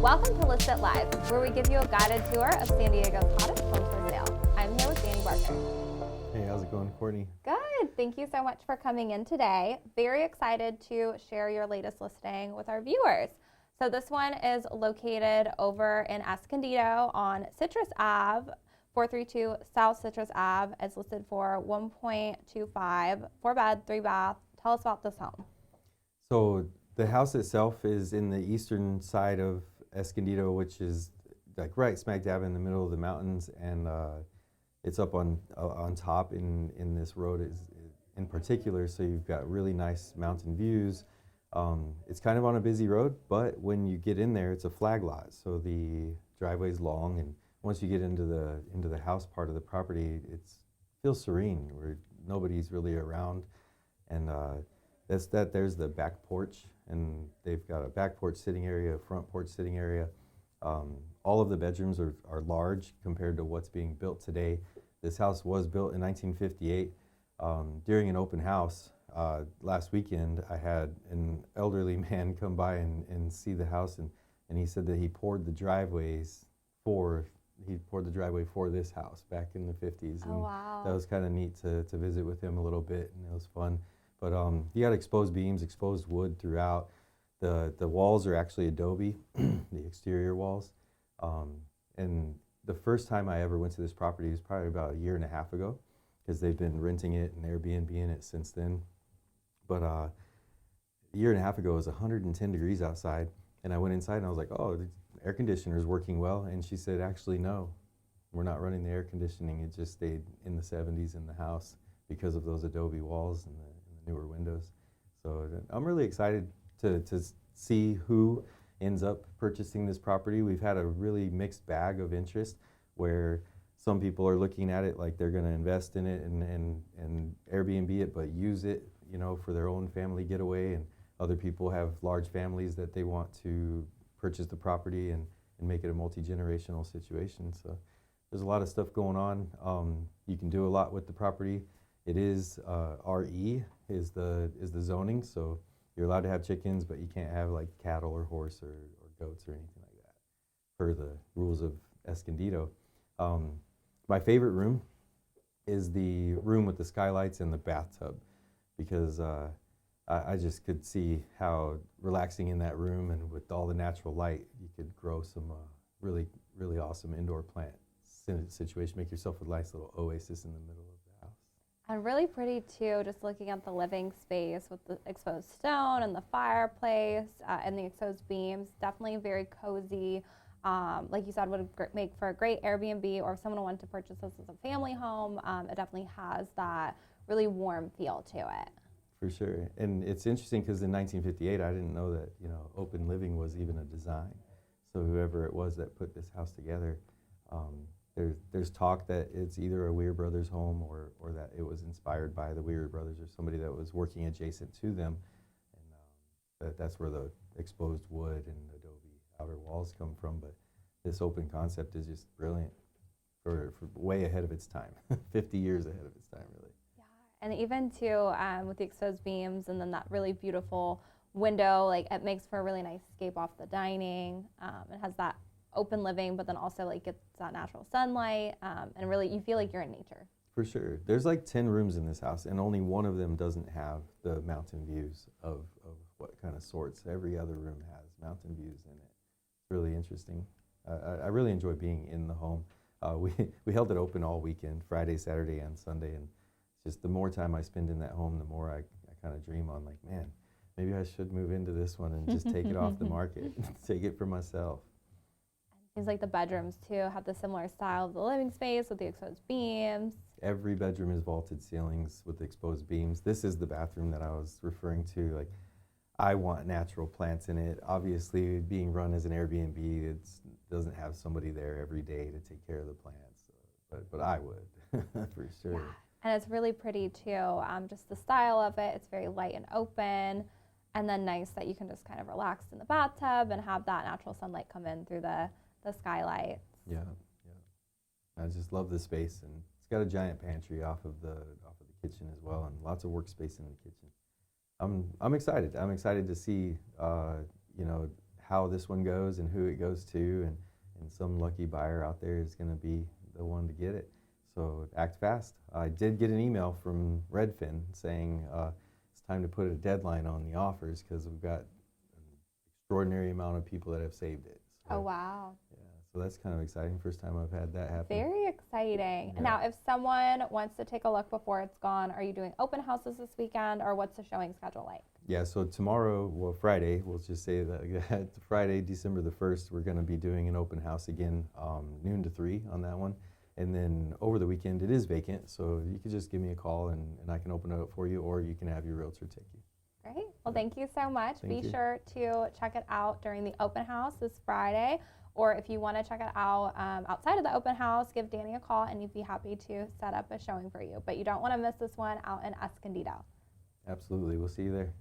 Welcome to List It Live, where we give you a guided tour of San Diego's hottest homes for sale. I'm here with Danny Barker. Hey, how's it going, Courtney? Good. Thank you so much for coming in today. Very excited to share your latest listing with our viewers. So this one is located over in Escondido on Citrus Ave, 432 South Citrus Ave. It's listed for 1.25, 4-bed, 3-bath. Tell us about this home. So the house itself is in the eastern side of Escondido, which is like right smack dab in the middle of the mountains, and it's up on top in this road is in particular. So you've got really nice mountain views. It's kind of on a busy road, but when you get in there, it's a flag lot. So the driveway's long, and once you get into the house part of the property, feels serene where nobody's really around, and there's the back porch, and they've got a back porch sitting area, a front porch sitting area. All of the bedrooms are large compared to what's being built today. This house was built in 1958. During an open house last weekend, I had an elderly man come by and see the house, and he said that he poured the driveway for this house back in the 50s. Oh, wow. That was kind of neat to visit with him a little bit, and it was fun. But you got exposed beams, exposed wood throughout. The walls are actually adobe, the exterior walls. And the first time I ever went to this property was probably about a year and a half ago, because they've been renting it and Airbnb-ing it since then. But a year and a half ago, it was 110 degrees outside, and I went inside and I was like, oh, the air conditioner's working well. And she said, actually, no, we're not running the air conditioning. It just stayed in the 70s in the house because of those adobe walls and the newer windows. So I'm really excited to see who ends up purchasing this property. We've had a really mixed bag of interest, where some people are looking at it like they're going to invest in it and Airbnb it, but use it, for their own family getaway. And other people have large families that they want to purchase the property and make it a multi-generational situation. So there's a lot of stuff going on. You can do a lot with the property. It is RE is the zoning, so you're allowed to have chickens, but you can't have like cattle or horse or goats or anything like that, per the rules of Escondido. My favorite room is the room with the skylights and the bathtub, because I just could see how relaxing in that room, and with all the natural light, you could grow some really, really awesome indoor plant situation. Make yourself a nice little oasis in the middle of the house. And really pretty too, just looking at the living space with the exposed stone and the fireplace and the exposed beams. Definitely very cozy. Like you said, would make for a great Airbnb, or if someone wanted to purchase this as a family home, it definitely has that really warm feel to it. For sure. And it's interesting because in 1958, I didn't know that, open living was even a design. So whoever it was that put this house together, there's talk that it's either a Weir Brothers home or that it was inspired by the Weir Brothers or somebody that was working adjacent to them. And that's where the exposed wood and adobe outer walls come from. But this open concept is just brilliant, for way ahead of its time, 50 years ahead of its time, really. Yeah, and even too, with the exposed beams and then that really beautiful window, like it makes for a really nice escape off the dining. It has that open living, but then also like gets that natural sunlight, and really you feel like you're in nature. For sure. There's like 10 rooms in this house, and only one of them doesn't have the mountain views of what kind of sorts. Every other room has mountain views in it. It's really interesting. I really enjoy being in the home. We held it open all weekend, Friday, Saturday, and Sunday, and just the more time I spend in that home, the more I kind of dream on, like, man, maybe I should move into this one and just take it off the market, take it for myself. Seems like the bedrooms too have the similar style of the living space with the exposed beams. Every bedroom is vaulted ceilings with exposed beams. This is the bathroom that I was referring to. Like, I want natural plants in it. Obviously, being run as an Airbnb, it doesn't have somebody there every day to take care of the plants, but I would, for sure. Yeah. And it's really pretty too. Just the style of it, it's very light and open, and then nice that you can just kind of relax in the bathtub and have that natural sunlight come in through the skylights. Yeah. I just love the space, and it's got a giant pantry off of the kitchen as well, and lots of workspace in the kitchen. I'm excited. I'm excited to see how this one goes and who it goes to, and some lucky buyer out there is going to be the one to get it. So act fast. I did get an email from Redfin saying it's time to put a deadline on the offers because we've got an extraordinary amount of people that have saved it. So, Oh, wow. yeah, so that's kind of exciting. First time I've had that happen. Very exciting. Yeah. Now, if someone wants to take a look before it's gone, are you doing open houses this weekend, or what's the showing schedule like? Yeah, so tomorrow, well, Friday, we'll just say that Friday, December the 1st, we're going to be doing an open house again, noon to 3 on that one. And then over the weekend, it is vacant, so you can just give me a call and I can open it up for you, or you can have your realtor take you. Great. Well, thank you so much. Thank Be you. sure to check it out during the open house this Friday, or if you want to check it out outside of the open house, give Danny a call and he'd be happy to set up a showing for you. But you don't want to miss this one out in Escondido. Absolutely. We'll see you there.